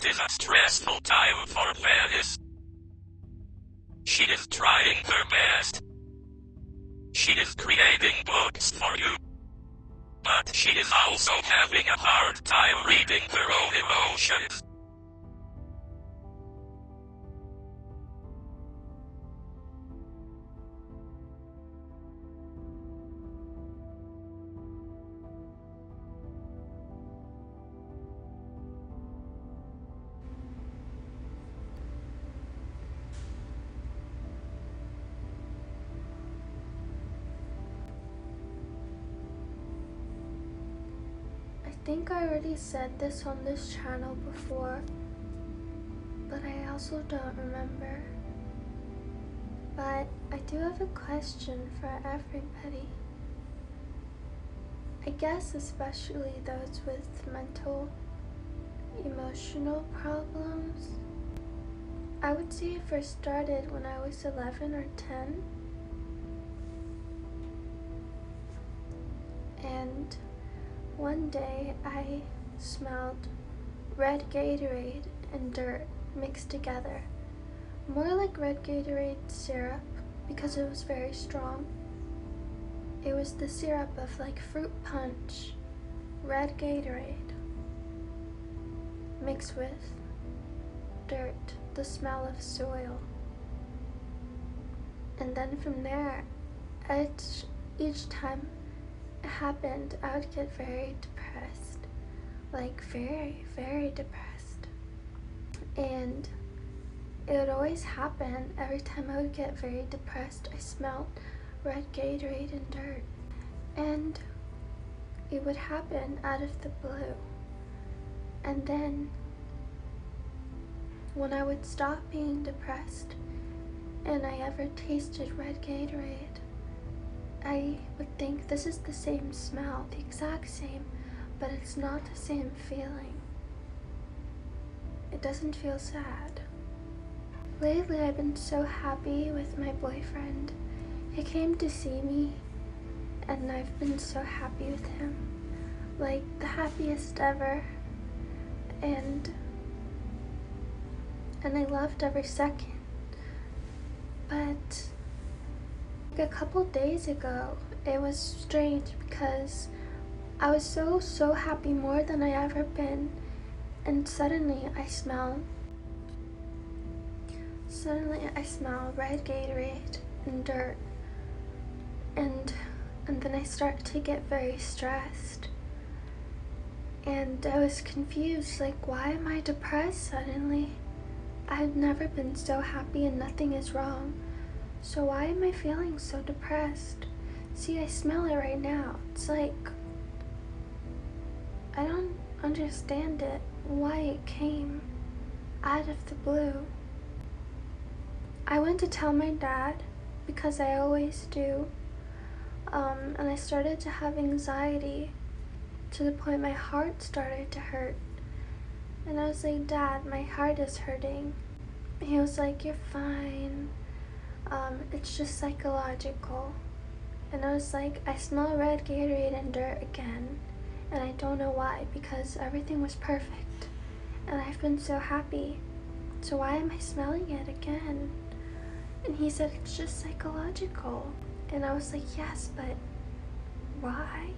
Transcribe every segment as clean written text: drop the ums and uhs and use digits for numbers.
It is a stressful time for Gladys. She is trying her best. She is creating books for you. But she is also having a hard time reading her own emotions. I think I already said this on this channel before, but I also don't remember. But I do have a question for everybody. I guess especially those with mental, emotional problems. I would say it first started when I was 11 or 10. And one day I smelled red Gatorade and dirt mixed together. More like red Gatorade syrup because it was very strong. It was the syrup of like fruit punch, red Gatorade, mixed with dirt, the smell of soil. And then from there, each time it happened, I would get very depressed, like very, very depressed. And it would always happen every time I would get very depressed. I smelled red Gatorade and dirt, and it would happen out of the blue. And then when I would stop being depressed and I ever tasted red Gatorade, I would think this is the same smell, the exact same, but it's not the same feeling. It doesn't feel sad. Lately I've been so happy with my boyfriend. He came to see me and I've been so happy with him. Like the happiest ever. And I loved every second. But a couple days ago, it was strange because I was so happy, more than I ever been, and suddenly I smell red Gatorade and dirt, and then I start to get very stressed, and I was confused, like, why am I depressed suddenly? I had never been so happy and nothing is wrong. So why am I feeling so depressed? See, I smell it right now. It's like, I don't understand it, why it came out of the blue. I went to tell my dad, because I always do, and I started to have anxiety to the point my heart started to hurt. And I was like, Dad, my heart is hurting. He was like, you're fine. It's just psychological. And I was like, I smell red Gatorade and dirt again, and I don't know why, because everything was perfect and I've been so happy, so why am I smelling it again? And he said, it's just psychological. And I was like, yes, but why?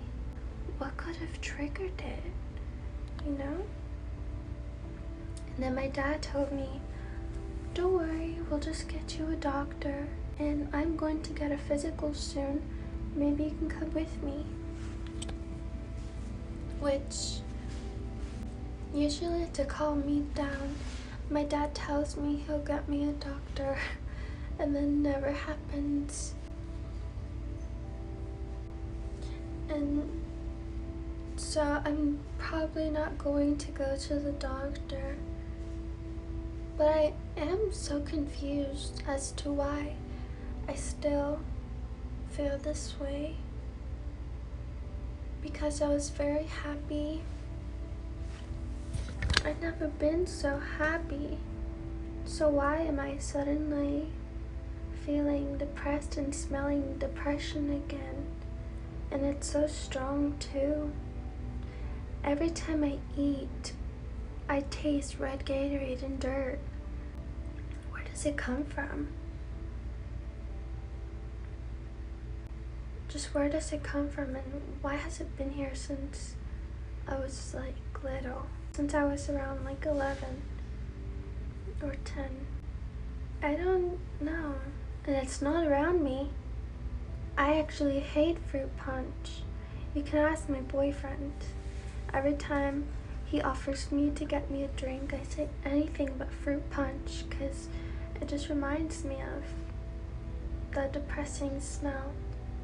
What could have triggered it, you know? And then my dad told me, don't worry, we'll just get you a doctor, and I'm going to get a physical soon. Maybe you can come with me. Which, usually to calm me down, my dad tells me he'll get me a doctor, and then never happens. And so I'm probably not going to go to the doctor. But I am so confused as to why I still feel this way. Because I was very happy. I've never been so happy. So why am I suddenly feeling depressed and smelling depression again? And it's so strong too. Every time I eat, I taste red Gatorade and dirt. Where does it come from? Just where does it come from, and why has it been here since I was like little? Since I was around like 11 or 10. I don't know. And it's not around me. I actually hate fruit punch. You can ask my boyfriend. Every time he offers me to get me a drink, I say anything but fruit punch, because it just reminds me of the depressing smell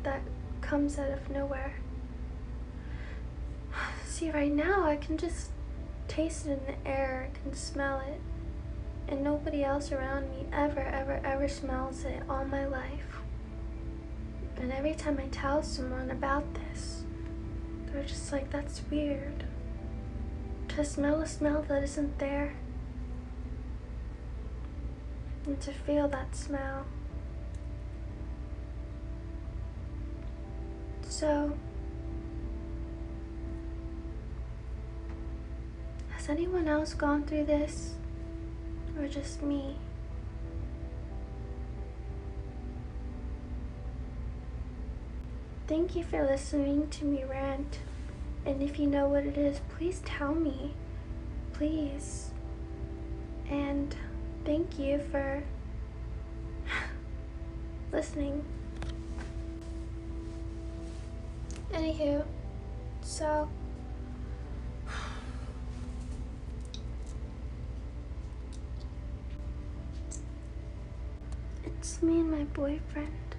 that comes out of nowhere. See, right now I can just taste it in the air, I can smell it, and nobody else around me ever smells it all my life. And every time I tell someone about this, they're just like, that's weird. To smell a smell that isn't there, and to feel that smell. So, has anyone else gone through this? Or just me? Thank you for listening to me rant. And if you know what it is, please tell me. Please. And thank you for listening. Anywho, so it's me and my boyfriend.